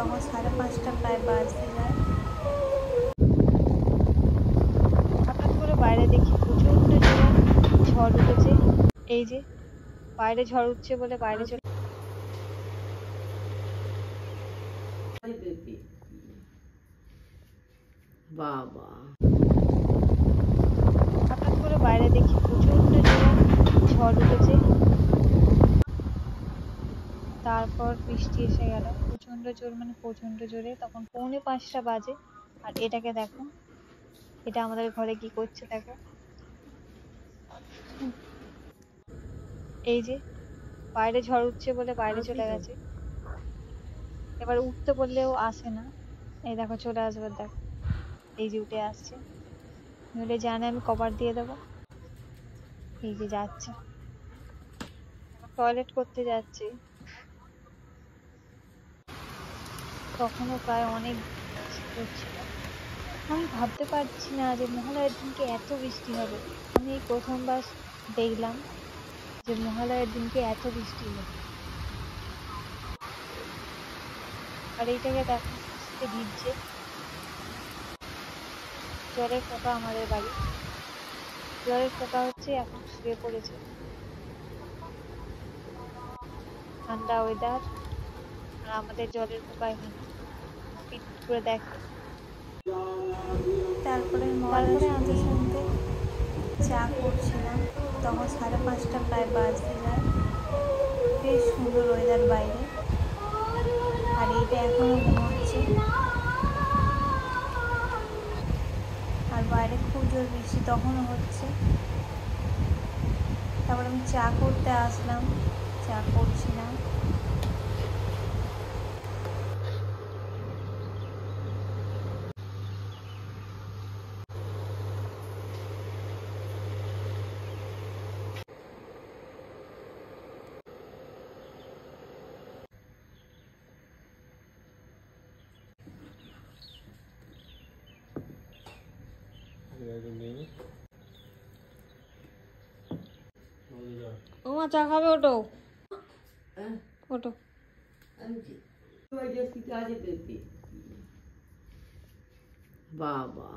তখন 5:30টা প্রায় বাজতে যায়। হঠাৎ করে বাইরে দেখি প্রচন্ড জোরে ঝড় উঠেছে। এই যে বাইরে ঝড় উঠছে বলে বাইরে চলে বাবা, হঠাৎ করে বাইরে দেখি প্রচন্ড জোরে ঝড় উঠেছে। তারপর বৃষ্টি এসে গেল প্রচন্ড জোর, মানে প্রচন্ড জোরে। তখন 4:45টা বাজে। আর এটাকে দেখো, এটা আমাদের ঘরে কি করছে দেখো। এই যে বাইরে ঝড় উঠছে বলে বাইরে চলে গেছে। এবার উঠতে বললেও আসে না। এই দেখো চলে আসবে, দেখো এই যে উঠে আসছে। নইলে জানে আমি কভার দিয়ে দেবো। এই যে যাচ্ছে, টয়লেট করতে যাচ্ছে। তখনও প্রায় অনেক বৃষ্টি হচ্ছিল। আমি ভাবতে পারছি না যে মহালয়ার দিনকে এত বৃষ্টি হবে। আমি এই প্রথমবার দেখলাম যে মহালয়ার দিনকে এত বৃষ্টি হবে। আর এইটাকে দেখো বৃষ্টিতে ভিজছে। জলের ফোঁটা আমাদের বাড়ি, জলের ফোঁটা হচ্ছে, এখন শুয়ে পড়েছে। ঠান্ডা ওয়েদার, আর আমাদের জলের পোকা এখানে পিট করে দেখে। তারপরে শুনতে শুনতে চা করছিলাম, তখন 5:30টা প্রায় বাজতে যায়। বেশ সুন্দর ওয়েদার বাইরে, আর এইটা এখনো ঘুমোচ্ছে। আর বাইরে খুব জোর বৃষ্টি তখনও হচ্ছে। তারপর আমি চা করতে আসলাম, চা করছিলাম। ওমা চা খাবে? ওটো ওটো। বাবা।